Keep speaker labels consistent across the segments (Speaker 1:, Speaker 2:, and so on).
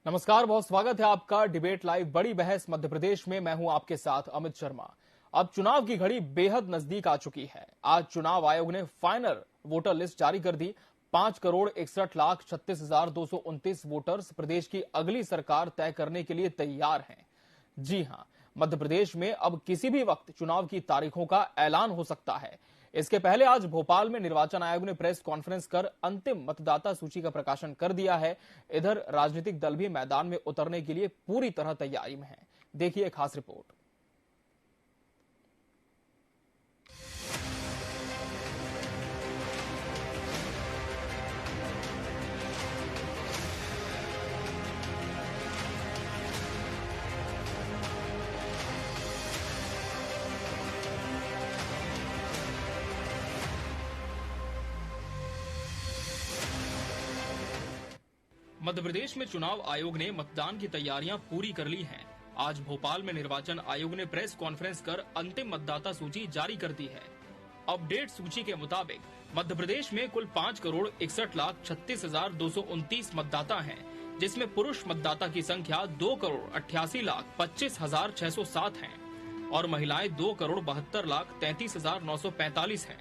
Speaker 1: नमस्कार, बहुत स्वागत है आपका डिबेट लाइव बड़ी बहस मध्य प्रदेश में। मैं हूं आपके साथ अमित शर्मा। अब चुनाव की घड़ी बेहद नजदीक आ चुकी है। आज चुनाव आयोग ने फाइनल वोटर लिस्ट जारी कर दी। 5,61,36,229 वोटर्स प्रदेश की अगली सरकार तय करने के लिए तैयार हैं। जी हां, मध्य प्रदेश में अब किसी भी वक्त चुनाव की तारीखों का ऐलान हो सकता है। इसके पहले आज भोपाल में निर्वाचन आयोग ने प्रेस कॉन्फ्रेंस कर अंतिम मतदाता सूची का प्रकाशन कर दिया है। इधर राजनीतिक दल भी मैदान में उतरने के लिए पूरी तरह तैयारी में हैं। देखिए खास रिपोर्ट। मध्य प्रदेश में चुनाव आयोग ने मतदान की तैयारियां पूरी कर ली हैं। आज भोपाल में निर्वाचन आयोग ने प्रेस कॉन्फ्रेंस कर अंतिम मतदाता सूची जारी कर दी है। अपडेट सूची के मुताबिक मध्य प्रदेश में कुल 5,61,36,229 मतदाता हैं, जिसमें पुरुष मतदाता की संख्या 2,88,25,607 है और महिलाएं 2,72,33,945 हैं।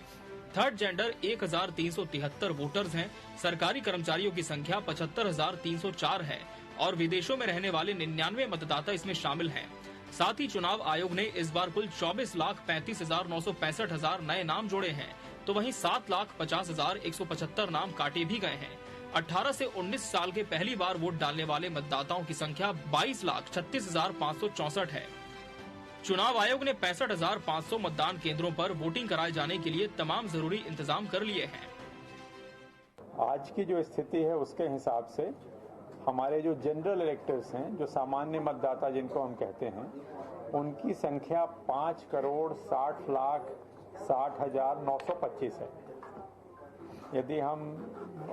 Speaker 1: थर्ड जेंडर 1,373 वोटर्स हैं। सरकारी कर्मचारियों की संख्या 75,304 है और विदेशों में रहने वाले 99 मतदाता इसमें शामिल हैं। साथ ही चुनाव आयोग ने इस बार कुल 24,35,965 नए नाम जोड़े हैं, तो वहीं 7,50,175 नाम काटे भी गए हैं। 18 से 19 साल के पहली बार वोट डालने वाले मतदाताओं की संख्या 22,36,564 है। चुनाव आयोग ने 65,500 मतदान केंद्रों पर वोटिंग कराए जाने के लिए तमाम जरूरी इंतजाम कर लिए हैं।
Speaker 2: आज की जो स्थिति है उसके हिसाब से हमारे जो जनरल इलेक्टर्स हैं, जो सामान्य मतदाता जिनको हम कहते हैं, उनकी संख्या 5,60,60,925 है। यदि हम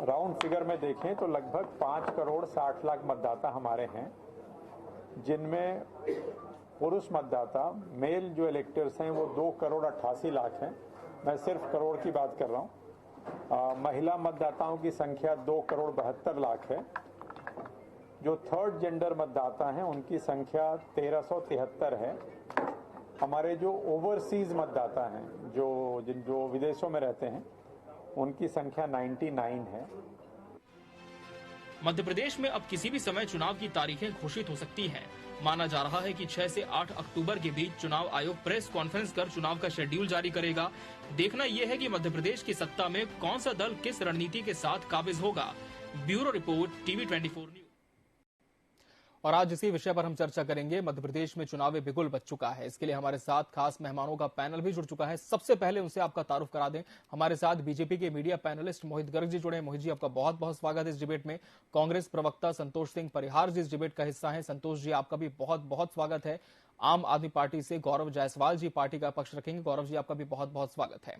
Speaker 2: राउंड फिगर में देखें तो लगभग 5,60,00,000 मतदाता हमारे हैं, जिनमें पुरुष मतदाता मेल जो इलेक्टर्स हैं वो 2,88,00,000 हैं। मैं सिर्फ करोड़ की बात कर रहा हूँ। महिला मतदाताओं की संख्या 2,72,00,000 है। जो थर्ड जेंडर मतदाता हैं उनकी संख्या 1,373 है। हमारे जो ओवरसीज मतदाता हैं, जो विदेशों में रहते हैं, उनकी संख्या 99 है।
Speaker 1: मध्य प्रदेश में अब किसी भी समय चुनाव की तारीखें घोषित हो सकती हैं। माना जा रहा है कि 6 से 8 अक्टूबर के बीच चुनाव आयोग प्रेस कॉन्फ्रेंस कर चुनाव का शेड्यूल जारी करेगा। देखना यह है कि मध्य प्रदेश की सत्ता में कौन सा दल किस रणनीति के साथ काबिज होगा। Bureau report, TV 24 news. और आज इसी विषय पर हम चर्चा करेंगे। मध्य प्रदेश में चुनावी बिगुल बज चुका है। इसके लिए हमारे साथ खास मेहमानों का पैनल भी जुड़ चुका है। सबसे पहले उनसे आपका तारुफ करा दें। हमारे साथ बीजेपी के मीडिया पैनलिस्ट मोहित गर्ग जी जुड़े हैं। मोहित जी, आपका बहुत बहुत स्वागत है इस डिबेट में। कांग्रेस प्रवक्ता संतोष सिंह परिहार जी इस डिबेट का हिस्सा है। संतोष जी, आपका भी बहुत बहुत स्वागत है। आम आदमी पार्टी से गौरव जायसवाल जी पार्टी का पक्ष रखेंगे। गौरव जी, आपका भी बहुत बहुत स्वागत है।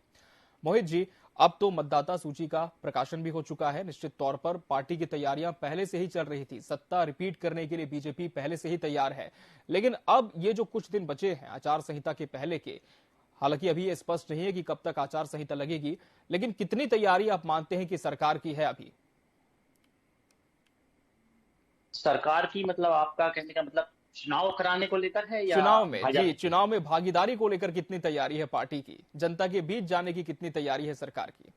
Speaker 1: मोहित जी, अब तो मतदाता सूची का प्रकाशन भी हो चुका है। निश्चित तौर पर पार्टी की तैयारियां पहले से ही चल रही थी। सत्ता रिपीट करने के लिए बीजेपी पहले से ही तैयार है। लेकिन अब ये जो कुछ दिन बचे हैं आचार संहिता के पहले के, हालांकि अभी ये स्पष्ट नहीं है कि कब तक आचार संहिता लगेगी, लेकिन कितनी तैयारी आप मानते हैं कि सरकार की है अभी?
Speaker 3: सरकार की मतलब आपका कहने का मतलब चुनाव कराने को लेकर है या
Speaker 1: चुनाव में? जी, चुनाव में भागीदारी को लेकर कितनी तैयारी है पार्टी की? जनता के बीच जाने की कितनी तैयारी है सरकार की?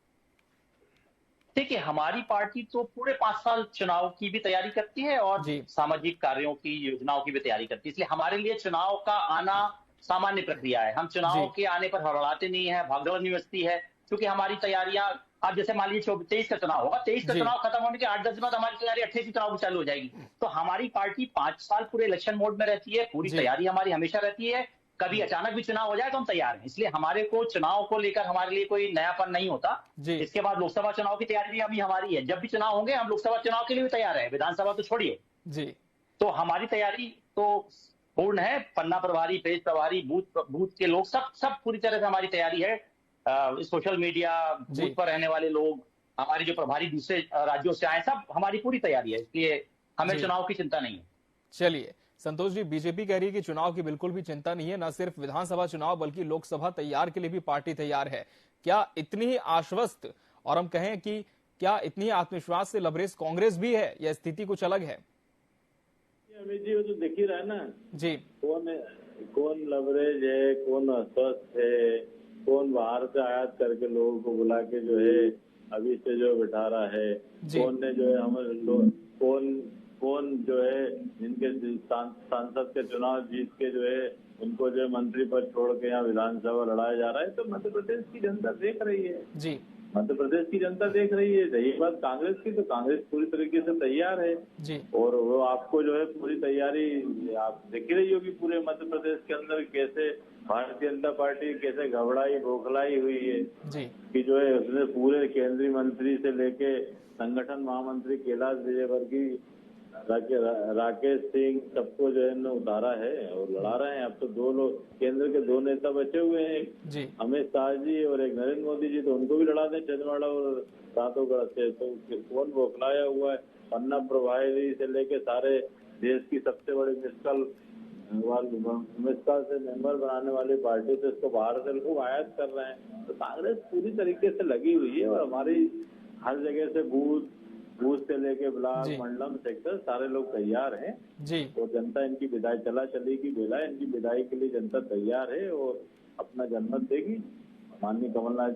Speaker 3: देखिए, हमारी पार्टी तो पूरे 5 साल चुनाव की भी तैयारी करती है और सामाजिक कार्यों की, योजनाओं की भी तैयारी करती है। इसलिए हमारे लिए चुनाव का आना सामान्य प्रक्रिया है। हम चुनाव के आने पर हड़बड़ाते नहीं है, भागदौड़ नहीं बचती है, क्योंकि हमारी तैयारियां, अब जैसे मान लीजिए 23 का चुनाव होगा, 23 का चुनाव खत्म होने के 8-10 दिन बाद हमारी तैयारी 28 के चुनाव की चालू हो जाएगी। तो हमारी पार्टी 5 साल पूरे इलेक्शन मोड में रहती है। पूरी तैयारी हमारी हमेशा रहती है। कभी अचानक भी चुनाव हो जाए तो हम तैयार हैं। इसलिए हमारे को चुनाव को लेकर हमारे लिए कोई नयापन नहीं होता। इसके बाद लोकसभा चुनाव की तैयारी भी अभी हमारी है। जब भी चुनाव होंगे हम लोकसभा चुनाव के लिए भी तैयार है, विधानसभा तो छोड़िए जी। तो हमारी तैयारी तो पूर्ण है। पन्ना प्रभारी, पेज प्रभारी, बूथ के लोग सब पूरी तरह से हमारी तैयारी है। सोशल मीडिया, बूथ पर रहने वाले लोग, हमारे जो प्रभारी दूसरे राज्यों से आए, सब हमारी पूरी तैयारी है। इसलिए हमें चुनाव की चिंता नहीं है।
Speaker 1: चलिए संतोष जी, बीजेपी कह रही है कि चुनाव की बिल्कुल भी चिंता नहीं है। न सिर्फ विधानसभा चुनाव बल्कि लोकसभा तैयार के लिए भी पार्टी तैयार है। क्या इतनी ही आश्वस्त और हम कहें कि क्या इतनी आत्मविश्वास से लबरेज कांग्रेस भी है या स्थिति कुछ अलग है?
Speaker 4: अमित जी वो तो दिख ही रहा है ना
Speaker 1: जी।
Speaker 4: कौन लवरेज है, कौन अस्वस्थ है, कौन बाहर से आयात करके लोगों को बुला के जो है अभी से जो बिठा रहा है, कौन ने जो है हमारे लोग कौन जो है जिनके सांसद के चुनाव जीत के जो है उनको जो है मंत्री पद छोड़ के यहाँ विधानसभा लड़ाया जा रहा है। तो मध्य प्रदेश की जनता देख रही है
Speaker 1: जी।
Speaker 4: मध्य प्रदेश की जनता देख रही है। रही बात कांग्रेस की, तो कांग्रेस पूरी तरीके से तैयार है
Speaker 1: जी।
Speaker 4: और वो आपको जो है पूरी तैयारी आप देख रही होगी पूरे मध्य प्रदेश के अंदर कैसे भारतीय जनता पार्टी कैसे घबराई बौखलाई हुई है
Speaker 1: जी।
Speaker 4: कि जो है उसने पूरे केंद्रीय मंत्री से लेके संगठन महामंत्री कैलाश विजयवर्गीय, राकेश सिंह सबको जो है उतारा है और लड़ा रहे हैं। अब तो दो लोग केंद्र के दो नेता बचे हुए हैं, अमित शाह जी और एक नरेंद्र मोदी जी, तो उनको भी लड़ा दें छिंदवाड़ा और रातोगढ़ से। तो कौन बौखलाया हुआ है? पन्ना प्रभारी से लेके सारे देश की सबसे बड़ी मिसाल से मेंबर बनाने वाली पार्टी से इसको बाहर से लोग आयात कर रहे हैं। तो कांग्रेस पूरी तरीके से लगी हुई है और हमारी हर जगह से बूथ से लेके ब्लॉक मंडलम सेक्टर सारे लोग तैयार हैं जी। और जनता इनकी विदाई चलेगी बेला इनकी विदाई के लिए जनता तैयार है और अपना जनमत देगी। माननीय कमलनाथ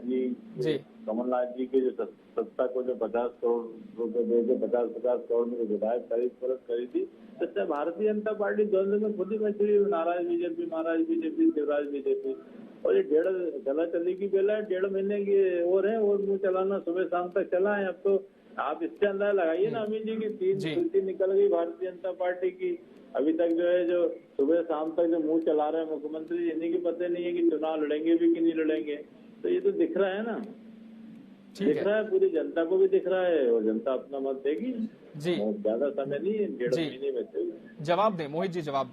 Speaker 4: जी के जो सत्ता को जो 50 करोड़ रुपए दे के 50 करोड़ में विधायक करी थी, तो भारतीय जनता पार्टी द्वंद्व में खुद ही मछली नाराज बीजेपी शिवराज बीजेपी। और ये चला चली की बेला है, 1.5 महीने की और है और मुँह चलाना सुबह शाम तक चला है। अब तो आप इससे अंदाजा लगाइए ना अमित जी की 3 निकल गई भारतीय जनता पार्टी की। अभी तक जो है जो सुबह शाम तक जो मुंह चला रहे हैं मुख्यमंत्री, इन्हीं की पता नहीं है कि चुनाव लड़ेंगे भी कि नहीं लड़ेंगे। तो ये तो दिख रहा है ना, दिख रहा है, पूरी जनता को भी दिख रहा है और जनता अपना मत देगी जी। ज्यादा समय नहीं है, 1.5 महीने में।
Speaker 1: जवाब दें मोहित जी, जवाब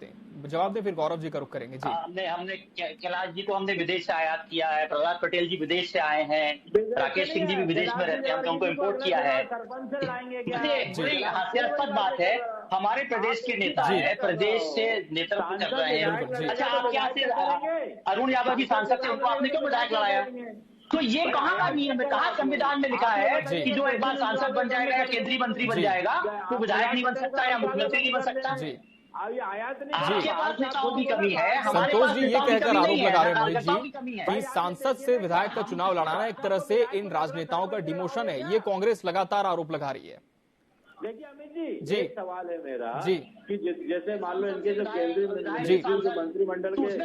Speaker 1: दें, फिर गौरव जी का रुख करेंगे जी।
Speaker 3: हमने कैलाश जी को हमने विदेश से आयात किया है, प्रहलाद पटेल जी विदेश से आए हैं, राकेश सिंह जी भी विदेश में रहते हैं, हमने उनको इम्पोर्ट किया है। बड़ी हास्यास्पद बात है, हमारे प्रदेश के नेता है, प्रदेश से नेतृत्व कर रहे हैं। अच्छा, आप क्या अरुण यादव जी सांसद थे, उनको आपने क्यों विधायक लगाया? तो ये कहाँ का नियम है, कहाँ संविधान में लिखा है कि जो एक बार सांसद बन जाएगा या केंद्रीय मंत्री बन जाएगा तो विधायक नहीं बन सकता या मुख्यमंत्री नहीं बन सकता? आपके पास नेताओं की कमी है,
Speaker 1: संतोष जी ये कहकर आरोप लगा रहे हैं मोहित जी कि सांसद से विधायक का चुनाव लड़ाना एक तरह से इन राजनेताओं का डिमोशन है। ये कांग्रेस लगातार आरोप लगा रही है।
Speaker 4: देखिए अमित जी एक सवाल है मेरा जी कि जैसे मान लो इनके जो केंद्रीय मंत्रिमंडल के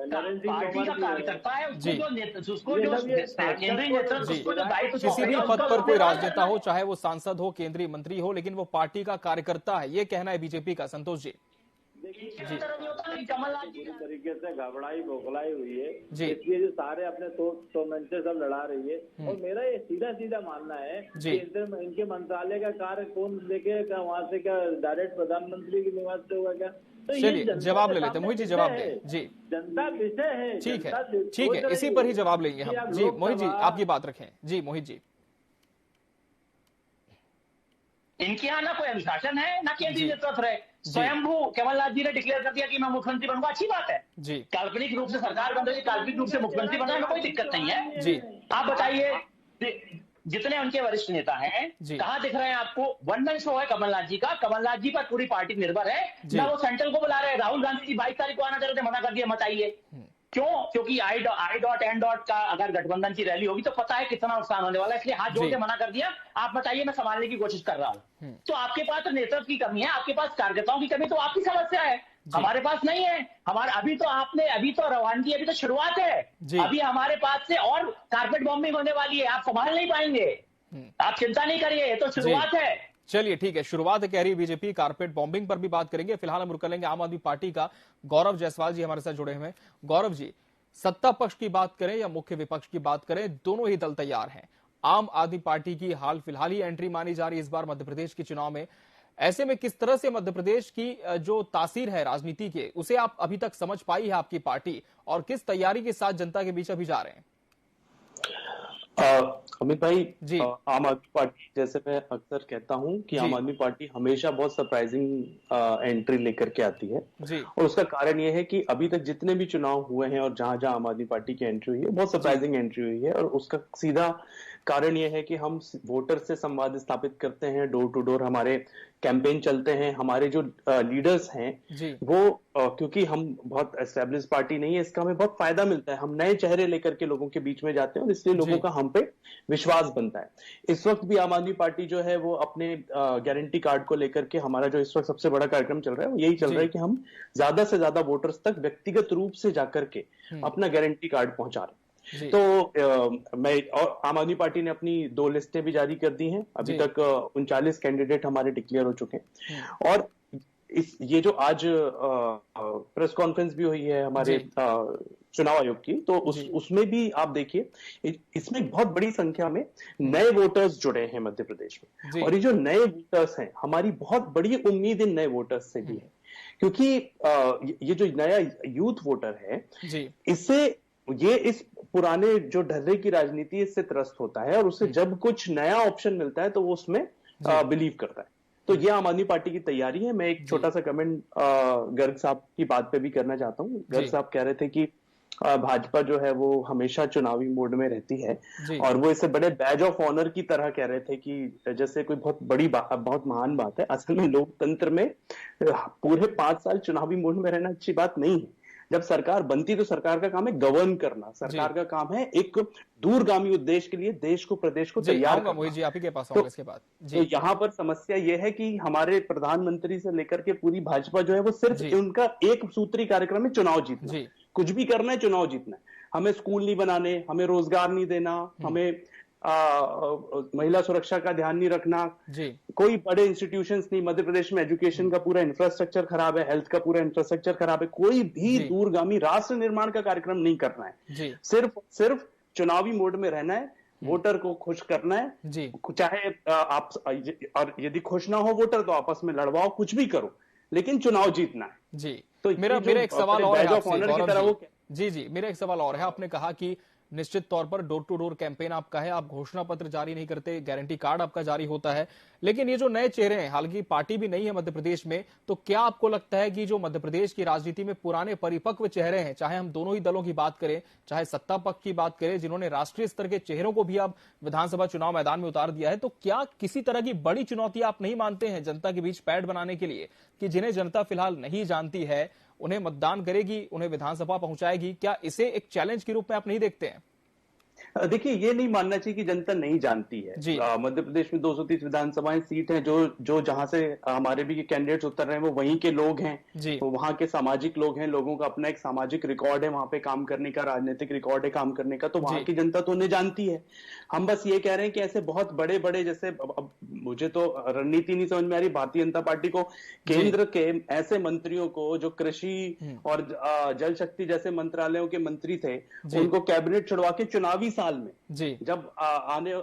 Speaker 4: नरेंद्र सिंह तोमर
Speaker 1: किसी भी पद पर कोई राजनेता हो, चाहे वो सांसद हो, केंद्रीय मंत्री हो, लेकिन वो पार्टी का कार्यकर्ता है, ये कहना है बीजेपी का। संतोष जी
Speaker 4: कमलनाथ पूरी तरीके से घबराई बौखलाई हुई है, इसलिए जो सारे अपने तो मंच सब लड़ा रही है। और मेरा ये सीधा मानना है कि इनके मंत्रालय का कार्य कौन लेके वहाँ से क्या डायरेक्ट प्रधानमंत्री के निवास से हुआ क्या? तो
Speaker 1: चलिए जवाब ले लेते हैं मोहित जी, जवाब दें जी।
Speaker 4: जनता विषय है,
Speaker 1: ठीक है, इसी पर ही जवाब लेंगे हम जी। मोहित जी आपकी बात रखें जी। मोहित जी
Speaker 3: इनके यहाँ ना कोई अनुशासन है ना केंद्रीय नेतृत्व है। स्वयंभू कमलनाथ जी ने डिक्लेयर कर दिया कि मैं मुख्यमंत्री बनूंगा, अच्छी बात है जी। काल्पनिक रूप से सरकार बन रही है, काल्पनिक रूप से मुख्यमंत्री बनने में कोई दिक्कत नहीं है जी। आप बताइए जितने उनके वरिष्ठ नेता हैं कहाँ दिख रहे हैं आपको? वन मैन शो है कमलनाथ जी का, कमलनाथ जी पर पूरी पार्टी निर्भर है ना। वो सेंट्रल को बुला रहे हैं, राहुल गांधी जी 22 तारीख को आना चाहते थे, मना कर दिया। मत आइए, क्यों? क्योंकि आई डॉट एन डॉट का अगर गठबंधन की रैली होगी तो पता है कितना नुकसान होने वाला है, इसलिए हाथ जोड़ के मना कर दिया। आप बताइए, मैं संभालने की कोशिश कर रहा हूं। तो आपके पास तो नेतृत्व की कमी है, आपके पास कार्यकर्ताओं की कमी, तो आपकी समस्या है, हमारे पास नहीं है। अभी तो रवानगी, अभी तो शुरुआत है। अभी हमारे पास से और कारपेट बॉम्बिंग होने वाली है, आप संभाल नहीं पाएंगे। आप चिंता नहीं करिए, ये तो शुरुआत है।
Speaker 1: चलिए ठीक है, शुरुआत कह रही है बीजेपी। कारपेट बॉम्बिंग पर भी बात करेंगे। फिलहाल हम रुक लेंगे आम आदमी पार्टी का गौरव जायसवाल जी हमारे साथ जुड़े हुए हैं। गौरव जी, सत्ता पक्ष की बात करें या मुख्य विपक्ष की बात करें, दोनों ही दल तैयार हैं। आम आदमी पार्टी की हाल फिलहाल ही एंट्री मानी जा रही है इस बार मध्य प्रदेश के चुनाव में। ऐसे में किस तरह से मध्य प्रदेश की जो तासीर है राजनीति के, उसे आप अभी तक समझ पाई है आपकी पार्टी, और किस तैयारी के साथ जनता के बीच अभी जा रहे हैं?
Speaker 5: अमित भाई जी, आम आदमी पार्टी, जैसे मैं अक्सर कहता हूं कि आम आदमी पार्टी हमेशा बहुत सरप्राइजिंग एंट्री लेकर के आती है जी। और उसका कारण यह है कि अभी तक जितने भी चुनाव हुए हैं और जहां जहां आम आदमी पार्टी की एंट्री हुई है, बहुत सरप्राइजिंग एंट्री हुई है और उसका सीधा कारण यह है कि हम वोटर से संवाद स्थापित करते हैं, डोर टू डोर हमारे कैंपेन चलते हैं, हमारे जो लीडर्स हैं वो क्योंकि हम बहुत एस्टेब्लिश पार्टी नहीं है, इसका हमें बहुत फायदा मिलता है। हम नए चेहरे लेकर के लोगों के बीच में जाते हैं और इसलिए लोगों का हम पे विश्वास बनता है। इस वक्त भी आम आदमी पार्टी जो है वो अपने गारंटी कार्ड को लेकर के, हमारा जो इस वक्त सबसे बड़ा कार्यक्रम चल रहा है वो यही चल रहा है कि हम ज्यादा से ज्यादा वोटर्स तक व्यक्तिगत रूप से जाकर के अपना गारंटी कार्ड पहुंचा रहे हैं। तो मैं और आम आदमी पार्टी ने अपनी 2 लिस्टें भी जारी कर दी हैं। अभी तक 39 कैंडिडेट हमारे डिक्लेयर हो चुके हैं। और ये जो आज प्रेस कॉन्फ्रेंस भी हुई है हमारे चुनाव आयोग की, तो उसमें भी आप देखिए इसमें बहुत बड़ी संख्या में नए वोटर्स जुड़े हैं मध्य प्रदेश में। और ये जो नए वोटर्स हैं, हमारी बहुत बड़ी उम्मीद इन नए वोटर्स से भी है, क्योंकि ये जो नया यूथ वोटर है, इससे ये इस पुराने जो ढर्रे की राजनीति इससे त्रस्त होता है और उसे जब कुछ नया ऑप्शन मिलता है तो वो उसमें बिलीव करता है। तो ये आम आदमी पार्टी की तैयारी है। मैं एक छोटा सा कमेंट गर्ग साहब की बात पे भी करना चाहता हूँ। गर्ग साहब कह रहे थे कि भाजपा जो है वो हमेशा चुनावी मोड में रहती है और वो इसे बड़े बैज ऑफ ऑनर की तरह कह रहे थे कि जैसे कोई बहुत बड़ी बहुत महान बात है। असल में लोकतंत्र में पूरे 5 साल चुनावी मोड में रहना अच्छी बात नहीं है। जब सरकार बनती तो सरकार का काम है गवर्न करना, सरकार का काम है एक दूरगामी उद्देश्य के लिए देश को, प्रदेश को तैयार करना।
Speaker 1: मोहित जी आप ही के पास आऊंगा इसके बाद।
Speaker 5: तो यहाँ पर समस्या यह है कि हमारे प्रधानमंत्री से लेकर के पूरी भाजपा जो है वो सिर्फ उनका एक सूत्री कार्यक्रम है चुनाव जीतना। कुछ भी करना है, चुनाव जीतना है। हमें स्कूल नहीं बनाने, हमें रोजगार नहीं देना, हमें महिला सुरक्षा का ध्यान नहीं रखना, कोई बड़े इंस्टीट्यूशंस नहीं। मध्य प्रदेश में एजुकेशन का पूरा इंफ्रास्ट्रक्चर खराब है, हेल्थ का पूरा इंफ्रास्ट्रक्चर खराब है। कोई भी दूरगामी राष्ट्र निर्माण का कार्यक्रम नहीं करना है। सिर्फ चुनावी मोड में रहना है, वोटर को खुश करना है। चाहे आप और यदि खुश ना हो वोटर तो आपस में लड़वाओ, कुछ भी करो, लेकिन चुनाव जीतना है।
Speaker 1: तो मेरा एक सवाल और है। जी मेरा एक सवाल और है। आपने कहा कि निश्चित तौर पर डोर टू डोर कैंपेन आपका है, आप घोषणा पत्र जारी नहीं करते, गारंटी कार्ड आपका जारी होता है, लेकिन ये जो नए चेहरे हैं, हालांकि पार्टी भी नहीं है मध्य प्रदेश में, तो क्या आपको लगता है कि जो मध्य प्रदेश की राजनीति में पुराने परिपक्व चेहरे हैं, चाहे हम दोनों ही दलों की बात करें, चाहे सत्ता पक्ष की बात करें, जिन्होंने राष्ट्रीय स्तर के चेहरों को भी अब विधानसभा चुनाव मैदान में उतार दिया है, तो क्या किसी तरह की बड़ी चुनौती आप नहीं मानते हैं जनता के बीच पैठ बनाने के लिए, कि जिन्हें जनता फिलहाल नहीं जानती है उन्हें मतदान करेगी, उन्हें विधानसभा पहुंचाएगी? क्या इसे एक चैलेंज के रूप में आप नहीं देखते हैं?
Speaker 5: देखिए, ये नहीं मानना चाहिए कि जनता नहीं जानती है। मध्य प्रदेश में 230 विधानसभाएं सीट हैं, जो जहां से हमारे भी कैंडिडेट्स उतर रहे हैं वो वहीं के लोग हैं, वो वहां के सामाजिक लोग हैं। लोगों का अपना एक सामाजिक रिकॉर्ड है वहां पे काम करने का, राजनीतिक रिकॉर्ड है काम करने का, तो वहां की जनता तो उन्हें जानती है। हम बस ये कह रहे हैं कि ऐसे बहुत बड़े बड़े, जैसे अब मुझे तो रणनीति नहीं समझ में आ रही, भारतीय जनता पार्टी को केंद्र के ऐसे मंत्रियों को जो कृषि और जल शक्ति जैसे मंत्रालयों के मंत्री थे, उनको कैबिनेट छुड़वा के चुनावी साल में जब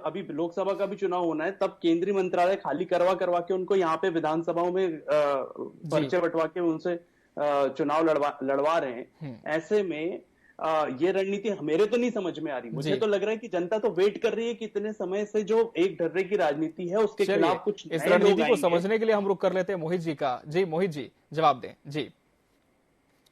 Speaker 5: अभी लोकसभा का भी चुनाव होना है, तब केंद्रीय मंत्रालय खाली करवा के उनको यहाँ पे विधानसभाओं में पर्चे बंटवा के उनसे चुनाव लड़वा रहे हैं। ऐसे में ये रणनीति मेरे तो नहीं समझ में आ रही। मुझे तो लग रहा है कि जनता तो वेट कर रही है कि इतने समय से जो एक ढर्रे की राजनीति है उसके खिलाफ कुछ
Speaker 1: इस रणनीति को समझने के लिए हम रुक कर लेते हैं मोहित जी का। जी मोहित जी जवाब दें। जी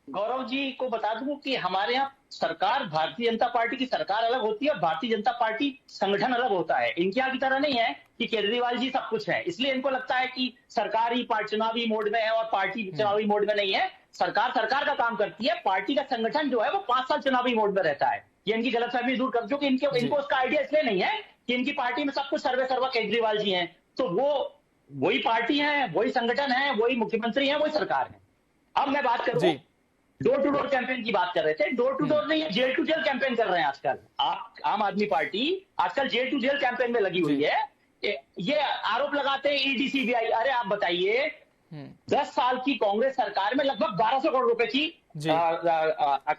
Speaker 3: गौरव जी को बता दूं कि हमारे यहाँ सरकार, भारतीय जनता पार्टी की सरकार अलग होती है और भारतीय जनता पार्टी संगठन अलग होता है। इनके यहाँ की तरह नहीं है कि केजरीवाल जी सब कुछ है, इसलिए इनको लगता है कि सरकार ही चुनावी मोड में है और पार्टी चुनावी मोड में नहीं है। सरकार का काम करती है, पार्टी का संगठन जो है वो 5 साल चुनावी मोड में रहता है। ये इनकी गलतफहमी दूर कर दो कि इनको उसका आइडिया इसलिए नहीं है कि इनकी पार्टी में सब कुछ सर्वे सर्वा केजरीवाल जी हैं, तो वो वही पार्टी है, वही संगठन है, वही मुख्यमंत्री है, वही सरकार है। अब मैं बात करूं, डोर टू डोर कैंपेन की बात कर रहे थे। डोर टू डोर नहीं, जेल टू जेल कैंपेन कर रहे हैं आजकल। आम आदमी पार्टी आजकल जेल टू जेल कैंपेन में लगी हुई है। ये आरोप लगाते हैं ईडी सीबीआई। अरे आप बताइए, 10 साल की कांग्रेस सरकार में लगभग 1200 करोड़ रुपए की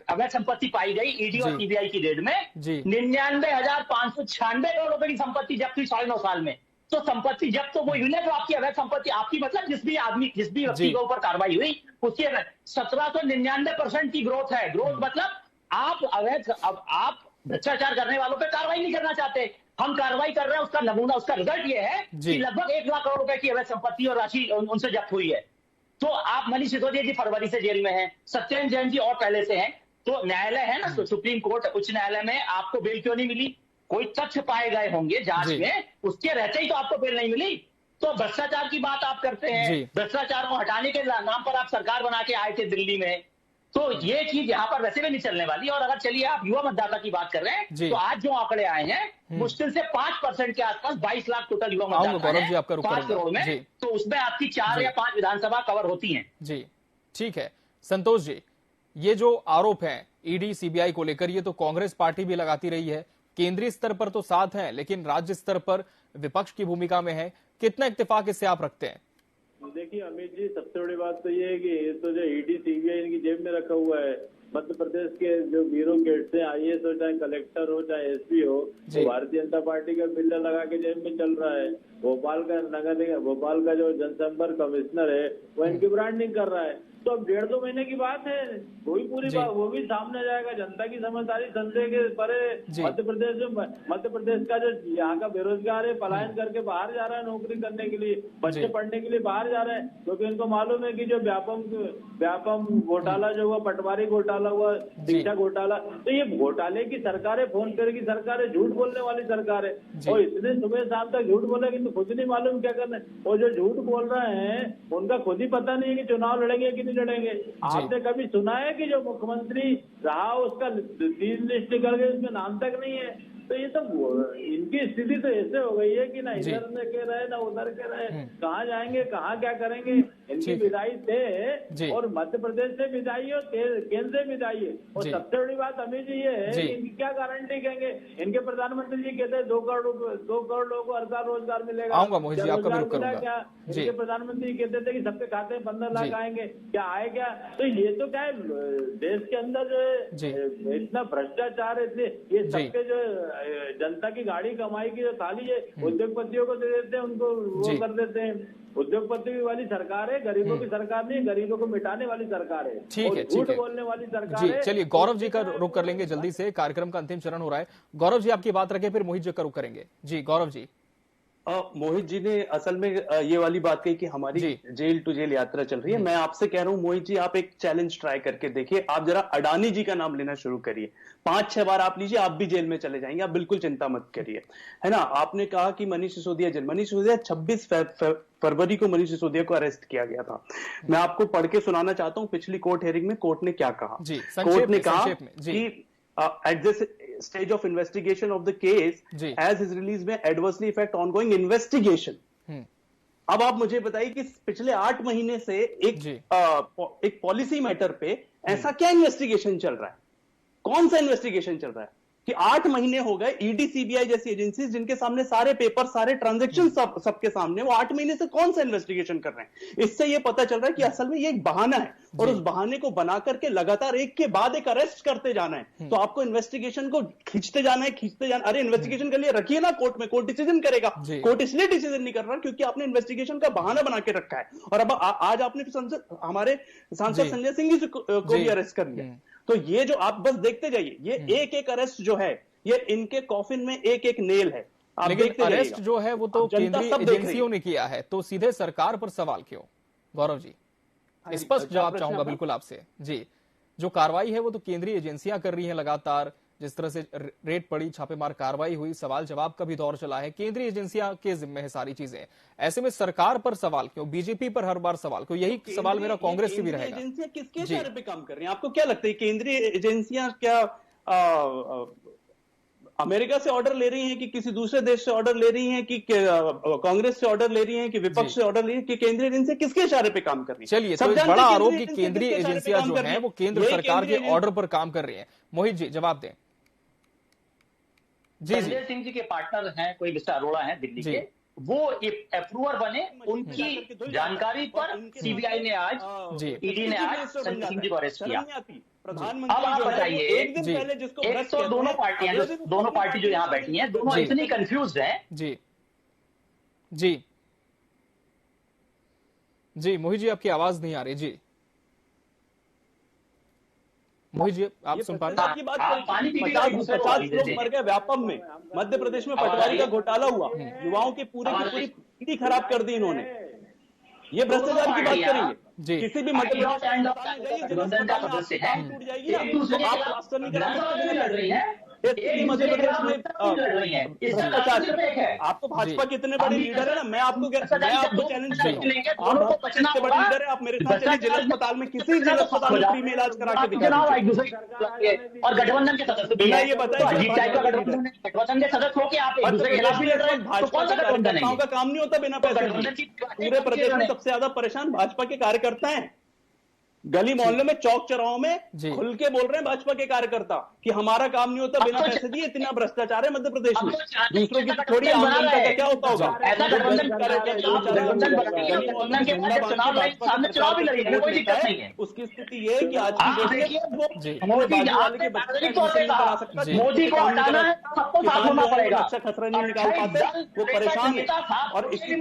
Speaker 3: अवैध संपत्ति पाई गई ईडी और सीबीआई की रेड में। 99,596 करोड़ रुपए की संपत्ति जब्त हुई 9.5 साल में। तो संपत्ति जब तो वो यूनिट जो आपकी अवैध संपत्ति, आपकी मतलब जिस भी व्यक्ति के ऊपर कार्रवाई हुई उसकी 1799% की ग्रोथ है। ग्रोथ मतलब आप भ्रष्टाचार करने वालों पे कार्रवाई नहीं करना चाहते, हम कार्रवाई कर रहे हैं। उसका नमूना, उसका रिजल्ट ये है कि लगभग 1 लाख करोड़ रुपए की अवैध संपत्ति और राशि उनसे जब्त हुई है। तो आप मनीष सिसोदिया जी फरवरी से जेल में हैं, सत्येंद्र जैन जी और पहले से हैं। तो न्यायालय है ना, सुप्रीम कोर्ट, उच्च न्यायालय में आपको बेल क्यों नहीं मिली? कोई तथ्य पाए गए होंगे जांच में, उसके रहते ही तो आपको बेल नहीं मिली। तो भ्रष्टाचार की बात आप करते हैं, भ्रष्टाचार को हटाने के नाम पर आप सरकार बना के आए थे दिल्ली में, तो ये चीज यहाँ पर वैसे भी नहीं चलने वाली। और अगर चलिए आप युवा मतदाता की बात कर रहे हैं, तो आज जो आंकड़े आए हैं मुश्किल से 5% के आसपास 22 लाख टोटल युवा मतदाता हैं 5 करोड़ में, तो उसमें आपकी 4 या 5 विधानसभा कवर होती हैं।
Speaker 1: जी ठीक है संतोष जी, ये जो आरोप है ईडी सीबीआई को लेकर, ये तो कांग्रेस पार्टी भी लगाती रही है, केंद्रीय स्तर पर तो साथ है लेकिन राज्य स्तर पर विपक्ष की भूमिका में है, कितना इत्तेफाक इससे आप रखते हैं?
Speaker 4: देखिए अमित जी, सबसे बड़ी बात तो ये है कि ये तो जो ईडी सीबीआई इनकी जेब में रखा हुआ है। मध्य प्रदेश के जो ब्यूरोक्रेट्स हैं, आईएएस हो चाहे कलेक्टर हो चाहे एसपी हो, तो भारतीय जनता पार्टी का बिल्ला लगा के जेब में चल रहा है। भोपाल का जो जनसंपर्क कमिश्नर है वो इनकी ब्रांडिंग कर रहा है। तो अब 1.5-2 महीने की बात है, वही पूरी बात वो भी सामने जाएगा। जनता की समझदारी संदेह के परे मध्य प्रदेश का जो यहाँ का बेरोजगार है, पलायन करके बाहर जा रहा है नौकरी करने के लिए, बच्चे पढ़ने के लिए बाहर जा रहे हैं, क्योंकि इनको मालूम है कि जो व्यापम घोटाला जो हुआ, पटवारी घोटाला हुआ, शिक्षा घोटाला, तो ये घोटाले की सरकार है, फोन पे की सरकार है, झूठ बोलने वाली सरकार है। और इतने सुबह शाम तक झूठ बोलेगी तो खुद नहीं मालूम क्या करना है। और जो झूठ बोल रहे हैं उनका खुद ही पता नहीं है कि चुनाव लड़ेंगे कि लड़ेंगे। आपने कभी सुना है कि जो मुख्यमंत्री रहा उसका 3 लिस्ट निकल गई, उसमें नाम तक नहीं है? तो ये सब इनकी स्थिति तो ऐसे हो गई है कि ना इधर के रहे ना उधर के रहे, कहाँ जाएंगे कहाँ क्या करेंगे। इनकी विदाई से और मध्य प्रदेश से विदाई और केंद्र से विदाई है। और सबसे बड़ी बात अमित जी ये है कि इनकी क्या गारंटी कहेंगे। इनके प्रधानमंत्री जी कहते हैं 2 करोड़ लोगों को हर साल रोजगार मिलेगा, क्या? इनके प्रधानमंत्री कहते थे कि सबके खाते में 15 लाख आएंगे, क्या आए क्या? तो ये तो क्या है, देश के अंदर जो है इतना भ्रष्टाचार, ये सबके जो जनता की गाड़ी कमाई की जो थाली है उद्योगपतियों को दे देते हैं, उनको वो कर देते हैं। उद्योगपति वाली सरकार है, गरीबों की सरकार नहीं, गरीबों को मिटाने वाली सरकार है,
Speaker 1: ठीक है,
Speaker 4: झूठ बोलने वाली सरकार है।
Speaker 1: चलिए गौरव जी का रुख कर लेंगे जल्दी से, कार्यक्रम का अंतिम चरण हो रहा है। गौरव जी आपकी बात रखें, फिर मोहित जी का रुख करेंगे। जी गौरव जी।
Speaker 5: मोहित जी ने असल में ये वाली बात कही कि हमारी जेल टू जेल यात्रा चल रही है। मैं आपसे कह रहा हूं मोहित जी, आप एक चैलेंज ट्राई करके देखिए। आप जरा अडानी जी का नाम लेना शुरू करिए, 5-6 बार आप लीजिए, आप भी जेल में चले जाएंगे, आप बिल्कुल चिंता मत करिए, है ना। आपने कहा कि मनीष सिसोदिया जेल, मनीष सिसोदिया 26 फरवरी को मनीष सिसोदिया को अरेस्ट किया गया था। मैं आपको पढ़ के सुनाना चाहता हूं पिछली कोर्ट हियरिंग में कोर्ट ने क्या कहा। कोर्ट ने कहा कि at this stage of investigation of the case, as his release may adversely affect ongoing investigation. अब आप मुझे बताइए कि पिछले 8 महीने से एक पॉलिसी मैटर पे ऐसा क्या इन्वेस्टिगेशन चल रहा है? कौन सा इन्वेस्टिगेशन चल रहा है कि 8 महीने हो गए ईडी सीबीआई जैसी एजेंसी जिनके सामने सारे पेपर सारे ट्रांजैक्शन सबके सामने, वो 8 महीने से कौन सा इन्वेस्टिगेशन कर रहे हैं? इससे ये पता चल रहा है कि असल में ये एक बहाना है और उस बहाने को बना करके लगातार एक के बाद एक अरेस्ट करते जाना है। तो आपको इन्वेस्टिगेशन को खींचते जाना है। अरे इन्वेस्टिगेशन के लिए रखिए ना कोर्ट में, कोर्ट डिसीजन करेगा। कोर्ट इसलिए डिसीजन नहीं कर रहा क्योंकि आपने इन्वेस्टिगेशन का बहाना बना के रखा है। और अब आज आपने हमारे सांसद संजय सिंह जी को भी अरेस्ट कर लिया। तो ये जो आप बस देखते जाइए, ये एक अरेस्ट जो है ये इनके कॉफिन में एक नेल है।
Speaker 1: लेकिन अरेस्ट जो है वो तो केंद्रीय एजेंसियों ने किया है, तो सीधे सरकार पर सवाल क्यों? गौरव जी स्पष्ट जवाब चाहूंगा बिल्कुल आपसे। जी, जो कार्रवाई है वो तो केंद्रीय एजेंसियां कर रही हैं लगातार, जिस तरह से रेड पड़ी, छापेमार कार्रवाई हुई, सवाल जवाब का भी दौर चला है, केंद्रीय एजेंसियां के जिम्मे है सारी चीजें। ऐसे में सरकार पर सवाल क्यों, बीजेपी पर हर बार सवाल क्यों? यही सवाल मेरा कांग्रेस से भी रहेगा।
Speaker 5: एजेंसियां किसके इशारे पे काम कर रही हैं? आपको क्या लगता है केंद्रीय एजेंसियां क्या अमेरिका से ऑर्डर ले रही हैं कि किसी दूसरे देश से ऑर्डर ले रही हैं कि कांग्रेस से ऑर्डर ले रही हैं कि विपक्ष से ऑर्डर ले रही है कि केंद्रीय एजेंसी किसके इशारे पे काम कर रही है?
Speaker 1: चलिए, तो बड़ा आरोप कि केंद्रीय एजेंसियां जो हैं वो केंद्र सरकार के ऑर्डर पर काम कर रही हैं। मोहित जी जवाब दें।
Speaker 3: संजय सिंह जी के पार्टनर हैं, कोई मिस्टर अरोड़ा हैं दिल्ली के, वो अप्रूवर बने, उनकी जानकारी पर सीबीआई ने आज, ईडी ने आज संजय सिंह जी को अरेस्ट किया।
Speaker 5: प्रधानमंत्री
Speaker 3: अब आप बताइए, एक तो दोनों पार्टी जो यहाँ बैठी हैं, दोनों इतनी कंफ्यूज हैं।
Speaker 1: जी जी जी मोहित जी आपकी आवाज नहीं आ रही। जी मोहित जी आप सुन पा रहे हैं?
Speaker 5: की बात करें, 50 लोग मर गए व्यापम में, मध्य प्रदेश में पटवारी का घोटाला हुआ, युवाओं की पूरी पीढ़ी खराब कर दी इन्होंने। ये भ्रष्टाचार की बात करेंगे
Speaker 1: जी,
Speaker 5: किसी भी मध्य प्रदेश
Speaker 3: का सदस्य है, एक दूसरे के खिलाफ लड़ रही है,
Speaker 5: मध्य प्रदेश में आप तो भाजपा के इतने बड़े लीडर है ना, मैं आपको चैलेंज कर रहा हूँ, आप इतने बड़े लीडर है, आप मेरे साथ चलिए जिला अस्पताल में, किसी जिला अस्पताल में फ्री में इलाज करा के दिखा
Speaker 3: और गठबंधन के सदस्य भी
Speaker 5: ये बताइए
Speaker 3: गठबंधन के सदस्य हो के आप एक दूसरे के खिलाफ भी लड़ रहे हैं, तो कौन सा गठबंधन है?
Speaker 5: का काम नहीं होता बिना पैसे। पूरे प्रदेश में सबसे ज्यादा परेशान भाजपा के कार्यकर्ता हैं। गली मोहल्ले में, चौक चौराहों में खुल के बोल रहे हैं भाजपा के कार्यकर्ता कि हमारा काम नहीं होता बिना पैसे दिए। इतना भ्रष्टाचार है मध्य प्रदेश में, दूसरों की थोड़ी आम जनता का क्या होता होगा। उसकी स्थिति ये है कि आज की
Speaker 3: मोदी को हटाना है, सबको साथ होना पड़ेगा।
Speaker 5: अच्छा खसरा नहीं निकाल पाते, वो परेशान है और इसलिए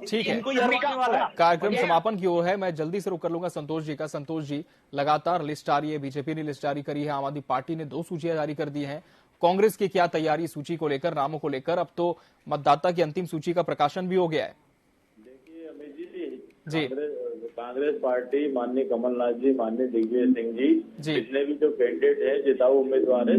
Speaker 1: ठीक है। कार्यक्रम समापन की ओर है, मैं जल्दी से रुक कर लूंगा संतोष जी का। संतोष जी, लगातार लिस्ट आ रही है, बीजेपी ने लिस्ट जारी करी है, आम आदमी पार्टी ने 2 सूचियां जारी कर दी हैं। कांग्रेस की क्या तैयारी सूची को लेकर, नामों को लेकर? अब तो मतदाता की अंतिम सूची का प्रकाशन भी हो गया है।
Speaker 4: देखिए अमित जी, कांग्रेस पार्टी, माननीय कमलनाथ जी, माननीय दिग्विजय सिंह जी, जितने भी जो कैंडिडेट है, जिताऊ उम्मीदवार है,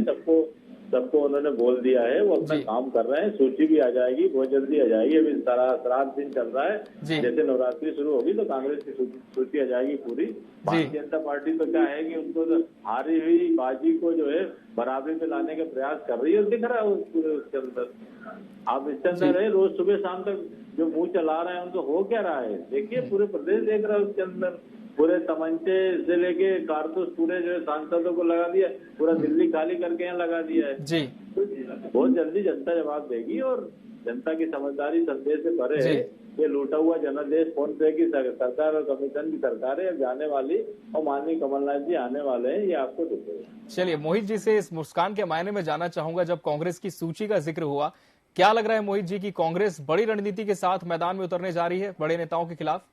Speaker 4: सबको उन्होंने बोल दिया है, वो अपना काम कर रहे हैं। सूची भी आ जाएगी, बहुत जल्दी आ जाएगी। अभी 7 दिन चल रहा है, जैसे नवरात्रि शुरू होगी तो कांग्रेस की सूची आ जाएगी पूरी। भारतीय जनता पार्टी तो क्या है कि उनको तो हारी हुई बाजी को जो है बराबरी में लाने का प्रयास कर रही है, दिख रहा है उसके अंदर। आप इसके अंदर है, रोज सुबह शाम तक जो मुंह चला रहे हैं उनको हो क्या रहा है, देखिए पूरे प्रदेश देख रहा है उसके अंदर। पूरे तमंचे से लेके कारतूस पूरे जो है सांसदों को लगा दिया, पूरा दिल्ली खाली करके यहाँ लगा दिया है
Speaker 1: जी।
Speaker 4: तो बहुत जल्दी जनता जवाब देगी और जनता की समझदारी संदेश से भरे है। ये लूटा हुआ जनादेश फोन पे की सरकार और कमीशन की सरकार है जाने वाली, और माननीय कमलनाथ जी आने वाले हैं, ये आपको दिखेगा।
Speaker 1: चलिए, मोहित जी से इस मुस्कान के मायने में जानना चाहूंगा। जब कांग्रेस की सूची का जिक्र हुआ, क्या लग रहा है मोहित जी की कांग्रेस बड़ी रणनीति के साथ मैदान में उतरने जा रही है बड़े नेताओं के खिलाफ?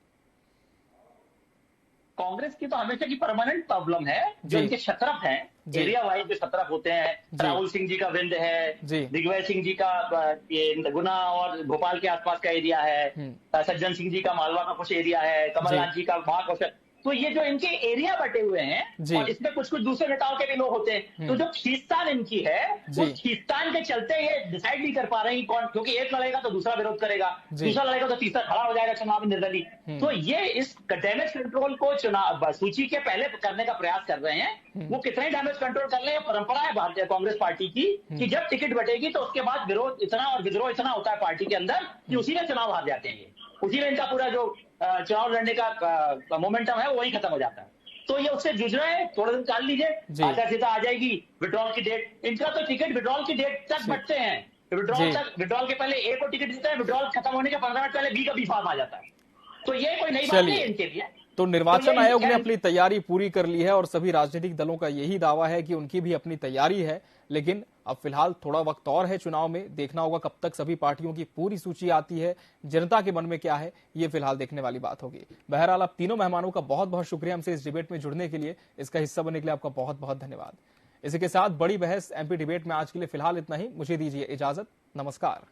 Speaker 3: कांग्रेस की तो हमेशा की परमानेंट प्रॉब्लम है, जो इनके शतरफ हैं, एरिया वाइज जो शतरफ होते हैं। राहुल सिंह जी का विंध्य है, दिग्विजय सिंह जी का गुना और भोपाल के आसपास का एरिया है, सज्जन सिंह जी का मालवा का कुछ एरिया है, कमलनाथ जी का वहां का। तो ये जो इनके एरिया बटे हुए हैं और इसमें कुछ दूसरे नेताओं के भी लोग होते हैं, तो जो खींचतान इनकी है, वो खींचतान के चलते ये डिसाइड नहीं कर पा रहे हैं कौन, क्योंकि एक लड़ेगा तो दूसरा विरोध करेगा, दूसरा लड़ेगा तो तीसरा खड़ा हो जाएगा चुनाव निर्दलीय। तो ये इस डैमेज कंट्रोल को चुनाव सूची के पहले करने का प्रयास कर रहे हैं। वो कितने डैमेज कंट्रोल कर रहे हैं, परंपरा है भारतीय कांग्रेस पार्टी की कि जब टिकट बटेगी तो उसके बाद विरोध इतना और विद्रोह इतना होता है पार्टी के अंदर कि उसी में चुनाव हार जाते हैं। उसी में इनका पूरा जो चुनाव लड़ने का मोमेंटम है वो वही खत्म हो जाता है। तो ये उससे जूझ रहे हैं, थोड़ा दिन निकाल लीजिए, आचार संहिता आ जाएगी, विड्रॉल की डेट, इनका तो टिकट विड्रॉल की डेट तक बटते हैं। विड्रॉल के पहले ए को टिकट देता है, विड्रॉल खत्म होने के 15 मिनट पहले बी का बी फॉर्म आ जाता है। तो ये कोई नई बात नहीं है इनके लिए।
Speaker 1: तो निर्वाचन आयोग ने अपनी तैयारी पूरी कर ली है और सभी राजनीतिक दलों का यही दावा है कि उनकी भी अपनी तैयारी है, लेकिन अब फिलहाल थोड़ा वक्त और है चुनाव में। देखना होगा कब तक सभी पार्टियों की पूरी सूची आती है, जनता के मन में क्या है, ये फिलहाल देखने वाली बात होगी। बहरहाल, आप तीनों मेहमानों का बहुत बहुत शुक्रिया हमसे इस डिबेट में जुड़ने के लिए, इसका हिस्सा बनने के लिए आपका बहुत बहुत धन्यवाद। इसी के साथ बड़ी बहस एमपी डिबेट में आज के लिए फिलहाल इतना ही। मुझे दीजिए इजाजत, नमस्कार।